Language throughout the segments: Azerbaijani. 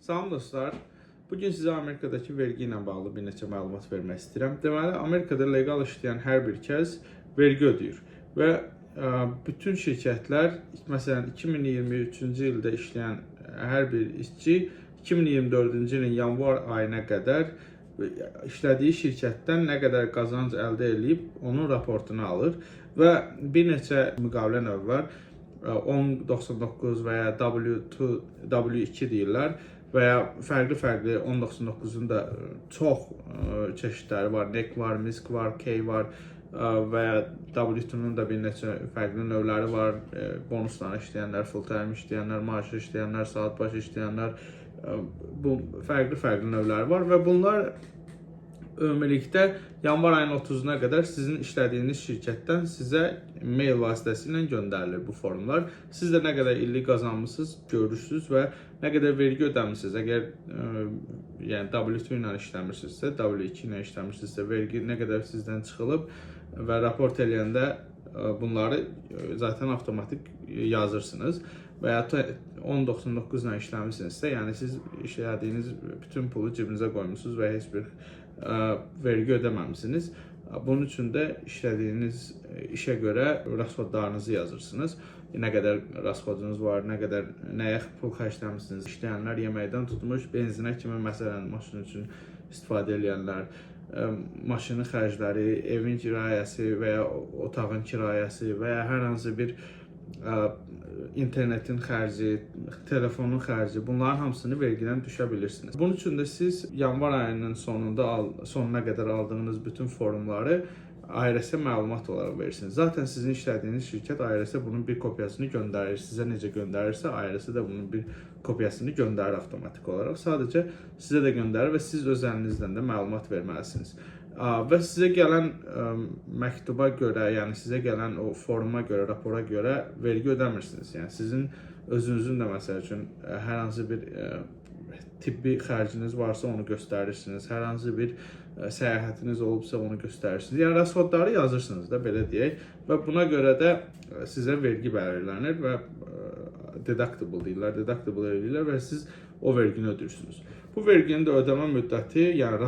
Salam dostlar. Bugün sizə Amerikadakı vergi ilə bağlı bir neçə məlumat vermək istəyirəm. Deməli, Amerikada legal işləyən hər bir kəs vergi ödəyir və bütün şirkətlər, məsələn 2023-cü ildə işləyən hər bir işçi 2024-cü ilin yanvar ayına qədər işlədiyi şirkətdən nə qədər qazanc əldə edib onun raportunu alır və bir neçə müqavilə növü var. 1099 və ya W2, W2 deyirlər və ya fərqli 1099-un da çox çeşidləri var. NEC var, MISC var, K var və ya W2-nun da bir neçə fərqli növləri var. Bonusla işləyənlər, full time işləyənlər, maaşlı işləyənlər, saat başı işləyənlər, bu fərqli növləri var və bunlar ümumilikdə yanvar ayının 30-una qədər sizin işlədiyiniz şirkətdən sizə mail vasitəsilə göndərilir bu formlar. Siz də nə qədər illik qazanmışsınız görürsünüz və nə qədər vergi ödəmişsiniz. Əgər yəni W2 ilə işləmirsinizsə, W2 ilə işləmirsinizsə, vergi nə qədər sizdən çıxılıb və raport eləyəndə bunları zaten avtomatik yazırsınız. Və ya 1099 ilə işləmişsinizsə, yəni siz işlədiyiniz bütün pulu cibinizə qoymusunuz və heç bir vergi ödəməmisiniz. Bunun üçün də işlədiyiniz işə görə rəsədlərinizi yazırsınız. Nə qədər rəsədiniz var, nə qədər nəyə pul xərcləmisiniz. İşləyənlər yeməkdən tutmuş, benzinə kimi, məsələn, maşın üçün istifadə edənlər, maşının xərcləri, evin kirayəsi və ya otağın kirayəsi və ya hər hansı bir internetin xərci, telefonun xərci, bunların hamısını vergidən düşə bilirsiniz. Bunun üçün də siz yanvar ayının sonuna qədər aldığınız bütün formları IRS-ə məlumat olaraq verirsiniz. Zaten sizin işlədiyiniz şirkət IRS-ə bunun bir kopyasını göndərir. Sizə necə göndərirsə, IRS-ə də bunun bir kopyasını göndərir avtomatik olaraq. Sadəcə sizə də göndərir və siz öz əlinizdən də məlumat verməlisiniz. Və sizə gələn məktuba görə, yəni sizə gələn o forma görə, rapora görə vergi ödəmirsiniz. Yəni sizin özünüzün də məsəl üçün hər hansı bir tibbi xərciniz varsa onu göstərirsiniz. Hər hansı bir səyahətiniz olubsa onu göstərirsiniz. Yəni rəsədləri yazırsınız da, belə deyək. Və buna görə də sizə vergi belirlənir və deductible deyirlər, deductible edirlər və siz o vergini ödəyirsiniz. Bu verginin də ödəmə müddəti, yəni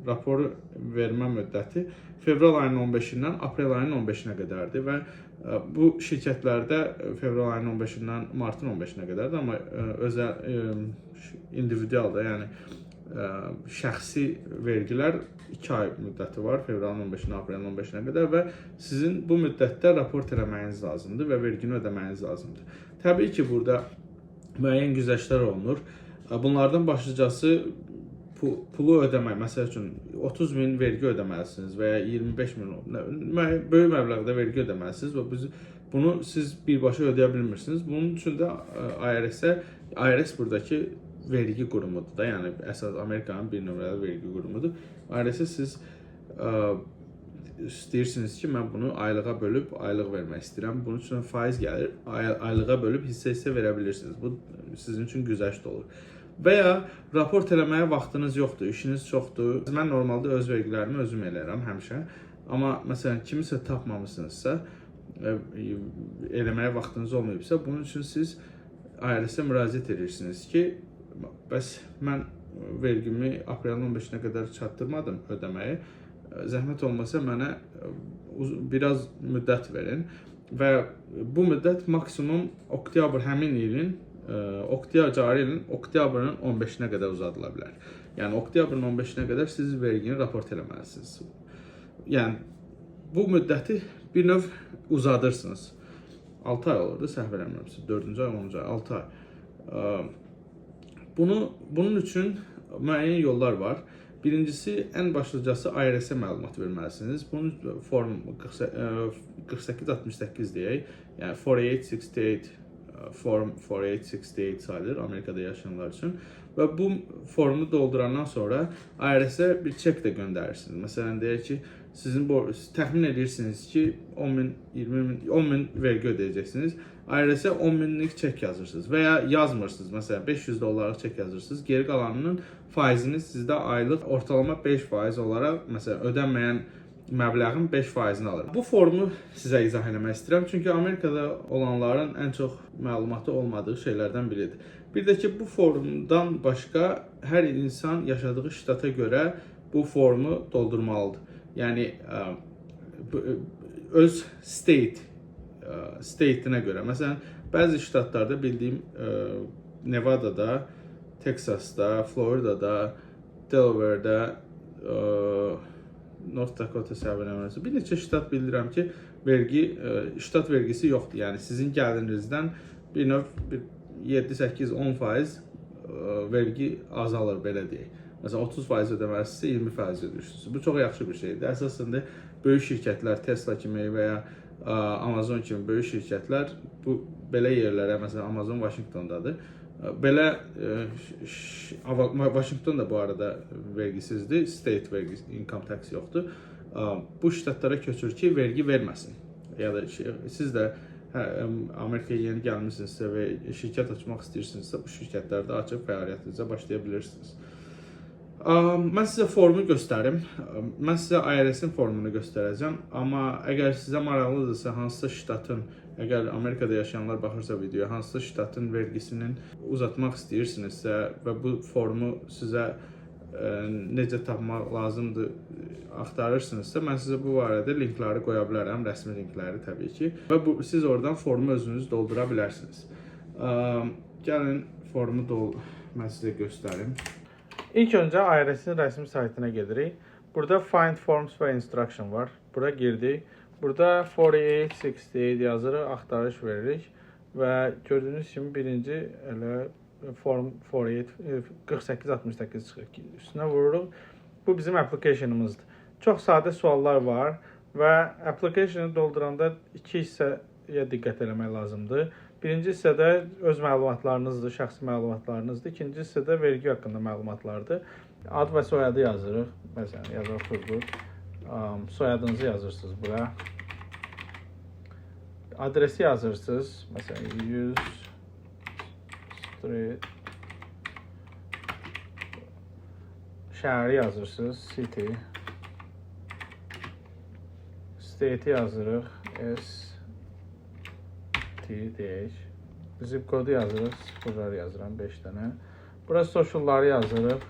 raporu vermə müddəti fevral ayının 15-dən aprel ayının 15-nə qədərdir və bu şirkətlərdə fevral ayının 15-dən martın 15-nə qədərdir, amma individualda, yəni şəxsi vergilər 2 ay müddəti var, fevralın 15-dən aprelin 15-nə qədər və sizin bu müddətdə raport eləməyiniz lazımdır və vergini ödəməyiniz lazımdır. Təbii ki, burada müəyyən güzəştlər olunur. Bunlardan başlıcası pulu ödəmək, məsəl üçün 30.000 vergi ödəməlisiniz və ya 25.000 böyük məbləğdə vergi ödəməlisiniz və bunu siz birbaşa ödəyə bilmirsiniz. Bunun üçün də IRS buradakı vergi qurumudur da, yəni əsas Amerikanın bir nömrəli vergi qurumudur. IRS-ə siz istəyirsiniz ki, mən bunu aylığa bölüb aylıq vermək istəyirəm. Bunun üçün faiz gəlir, aylığa bölüb hissə verə bilirsiniz. Bu sizin üçün güzəşt olur. Və ya raport eləməyə vaxtınız yoxdur, işiniz çoxdur. Mən normalda öz vergilərimi özüm eləyirəm həmişə. Amma məsələn, kimisə tapmamısınızsa, eləməyə vaxtınız olmayıbsa, bunun üçün siz IRS-ə müraciət edirsiniz ki, bəs mən vergimi aprelin 15-nə qədər çatdırmadım ödəməyi. Zəhmət olmasa mənə biraz müddət verin və bu müddət maksimum oktyabr həmin ilin cari ilin oktyabrın 15-nə qədər uzadıla bilər. Yəni oktyabrın 15-nə qədər siz vergini raport eləməlisiniz. Yəni bu müddəti bir növ uzadırsınız. 6 ay olurdu, səhv eləmirəmsə, 4-cü ay, 10-cu ay, 6 ay. Bunun üçün müəyyən yollar var. Birincisi, ən başlıcası IRS-ə məlumat verməlisiniz. Bunun form 4868 deyək, yəni 4868 Form 4868 sayılır Amerikada yaşayanlar üçün və bu formu doldurandan sonra IRS-ə bir çek də göndərirsiniz. Məsələn, deyək ki, sizin təxmin edirsiniz ki, 10.000 vergi ödəyəcəksiniz. IRS-ə 10.000-lik çek yazırsınız və ya yazmırsınız. Məsələn, $500 çek yazırsınız. Geri qalanının faizini sizdə aylıq ortalama 5% olaraq, məsələn, ödənməyən məbləğin 5%-ni alır. Bu formu sizə izah etmək istəyirəm, çünki Amerikada olanların ən çox məlumatı olmadığı şeylərdən biridir. Bir də ki, bu formdan başqa hər insan yaşadığı ştata görə bu formu doldurmalıdır. Yəni öz state-inə görə. Məsələn, bəzi ştatlarda bildiyim Nevadada, Texasda, Floridada, Delaware'da, North Dakota səviyyələrində bir neçə ştat bildirəm ki, ştat vergisi yoxdur. Yəni sizin gəlirinizdən bir növ 7-8-10% vergi azalır, belə deyək. Məsələn, 30% ödəməlisinizsə 20% ödəyirsiniz. Bu çox yaxşı bir şeydir. Əsasında böyük şirkətlər, Tesla kimi və ya Amazon kimi böyük şirkətlər bu belə yerlərə, məsələn, Amazon Washingtondadır. Belə Washington da bu arada vergisizdir, state vergisi, income tax yoxdur. Bu ştatlara köçür ki, vergi verməsin. Ya da siz də Amerikaya yeni gəlmisinizsə və şirkət açmaq istəyirsinizsə, bu şirkətlərdə açıb fəaliyyətinizə başlaya bilirsiniz. Mən sizə formu göstərim. Mən sizə IRS-in formunu göstərəcəm. Amma əgər sizə maraqlıdırsa, hansısa ştatın, əgər Amerikada yaşayanlar baxırsa videoya, hansısa ştatın vergisinin uzatmaq istəyirsinizsə və bu formu sizə necə tapmaq lazımdır axtarırsınızsa, mən sizə bu barədə linkləri qoya bilərəm, rəsmi linkləri təbii ki. Və siz oradan formu özünüz doldura bilərsiniz. Gəlin formu mən sizə göstərim. İlk öncə IRS-in rəsmi saytına gedirik. Burada Find Forms və Instruction var. Bura girdik. Burada 4868 yazırıq, axtarış veririk və gördüyünüz kimi birinci elə form 4868 çıxır. Üstünə vururuq. Bu bizim applicationımızdır. Çox sadə suallar var və applicationu dolduranda iki hissəyə diqqət eləmək lazımdır. Birinci hissədə öz məlumatlarınızdır, şəxsi məlumatlarınızdır. İkinci hissədə vergi haqqında məlumatlardır. Ad və soyadı yazırıq. Məsələn, yazırıq Turgut. Soyadınızı yazırsınız bura. Adresi yazırsınız. Məsələn, 100 Street. Şəhəri yazırsınız, City. State'i yazırıq, S-T deyək. Zip kodu yazırıq, sıfırlar yazıram 5 dənə. Burası socialları yazırıq.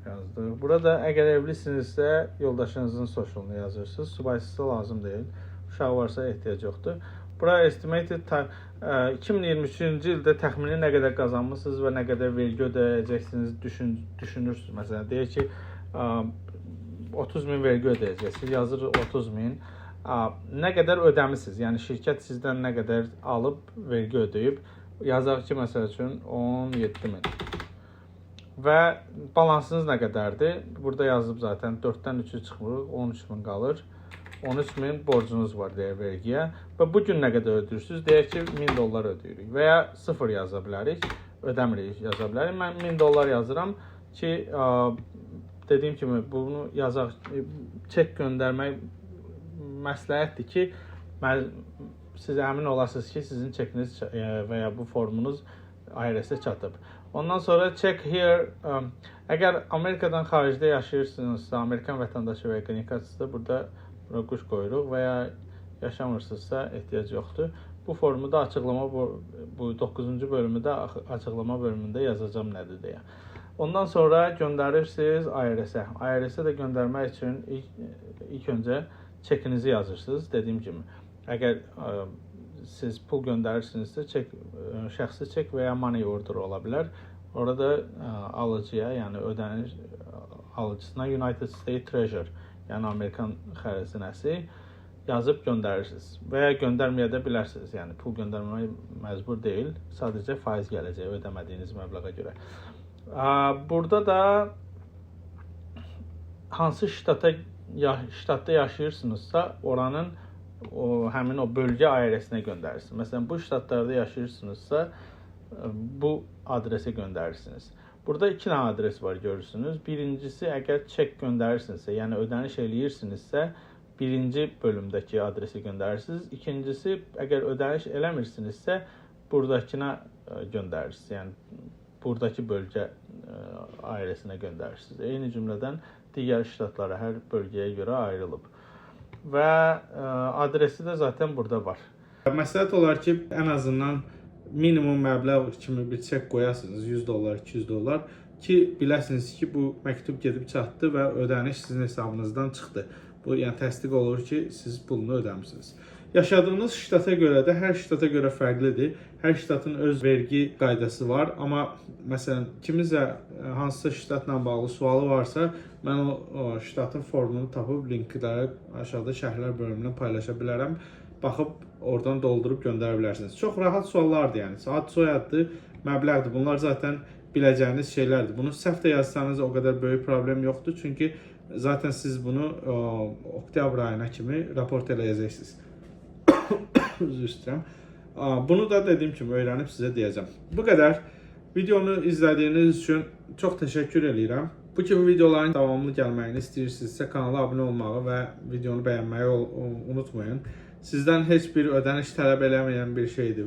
Yazdıq. Burada əgər evlisinizsə, yoldaşınızın socialını yazırsınız. Subaysızsa lazım deyil. Uşaq varsa ehtiyac yoxdur. Bura estimated 2023-cü ildə təxmini nə qədər qazanmışsınız və nə qədər vergi ödəyəcəksiniz düşünürsünüz. Məsələn, deyək ki, 30.000 vergi ödəyəcəksiniz. Yazır 30.000. Nə qədər ödəmisiniz? Yəni şirkət sizdən nə qədər alıb vergi ödəyib? Yazaq ki, məsəl üçün 17.000. Və balansınız nə qədərdir? Burada yazılıb zaten 4-dən 3-ü çıxmırıq, 13.000 qalır. 13.000 borcunuz var deyək vergiyə və bu gün nə qədər ödəyirsiniz? Deyək ki, $1000 ödəyirik və ya 0 yaza bilərik, ödəmirik yaza bilərik. Mən $1000 yazıram ki, dediyim kimi bunu yazaq, çek göndərmək məsləhətdir ki, siz əmin olasınız ki, sizin çekiniz və ya bu formunuz IRS-ə çatıb. Ondan sonra check here, əgər Amerikadan xaricdə yaşayırsınızsa, Amerikan vətəndaşı və ya qrin kartçıda burada quş qoyuruq və ya yaşamırsınızsa ehtiyac yoxdur. Bu formu da bu 9-cu bölümdə açıqlama bölümündə yazacağım nədir deyə. Ondan sonra göndərirsiniz IRS-ə. IRS-ə də göndərmək üçün ilk öncə çekinizi yazırsınız. Dediyim kimi, əgər siz pul göndərirsinizsə, şəxsi çek və ya money order ola bilər. Orada alıcıya, yəni ödəniş alıcısına United States Treasury, yəni Amerikan xəzinəsi yazıb göndərirsiniz və ya göndərməyə də bilərsiniz. Yəni pul göndərməyə məcbur deyil, sadəcə faiz gələcək ödəmədiyiniz məbləğə görə. Burada da hansı ştatda yaşayırsınızsa, oranın həmin o bölgə IRS-nə göndərirsiniz. Məsələn, bu ştatlarda yaşayırsınızsa, bu adresə göndərirsiniz. Burada 2 dənə adres var, görürsünüz. Birincisi, əgər çek göndərirsinizsə, yəni ödəniş eləyirsinizsə, birinci bölümdəki adresi göndərirsiniz. İkincisi, əgər ödəniş eləmirsinizsə, buradakına göndərirsiniz. Yəni buradakı bölgə ailəsinə göndərirsiniz. Eyni cümlədən digər ştatlara hər bölgəyə görə ayrılıb. Və adresi də zaten burada var. Məsləhət olar ki, ən azından minimum məbləğ kimi bir çek qoyasınız, $100, $200 ki, biləsiniz ki, bu məktub gedib çatdı və ödəniş sizin hesabınızdan çıxdı. Bu, yəni təsdiq olur ki, siz pulunu ödəmisiniz. Yaşadığınız ştata görə də hər ştata görə fərqlidir. Hər ştatın öz vergi qaydası var. Amma məsələn, kimizə hansısa ştatla bağlı sualı varsa, mən o ştatın formunu tapıb linkləri aşağıda şərhlər bölümündən paylaşa bilərəm. Baxıb oradan doldurub göndərə bilərsiniz. Çox rahat suallardır, yəni. Ad, soyaddır, məbləğdir. Bunlar zaten biləcəyiniz şeylərdir. Bunu səhv də yazsanız o qədər böyük problem yoxdur. Çünki zaten siz bunu oktyabr ayına kimi raport eləyəcəksiniz. Üzr istəyirəm. Bunu da dediyim kimi öyrənib sizə deyəcəm. Bu qədər. Videonu izlədiyiniz üçün çox təşəkkür edirəm. Bu kimi videoların davamlı gəlməyini istəyirsinizsə kanala abunə olmağı və videonu bəyənməyi unutmayın. Sizdən heç bir ödəniş tələb eləməyən bir şeydir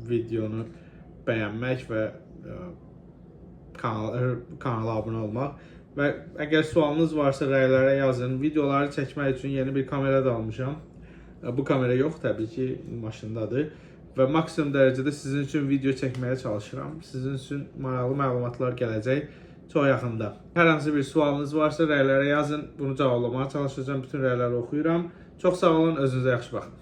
videonu bəyənmək və kanala abunə olmaq. Və əgər sualınız varsa rəylərə yazın. Videoları çəkmək üçün yeni bir kamera da almışam. Bu kamera yox, təbii ki, maşındadır. Və maksimum dərəcədə sizin üçün video çəkməyə çalışıram. Sizin üçün maraqlı məlumatlar gələcək çox yaxında. Hər hansı bir sualınız varsa rəylərə yazın. Bunu cavablamağa çalışacağım. Bütün rəyləri oxuyuram. Çox sağ olun, özünüzə yaxşı baxın.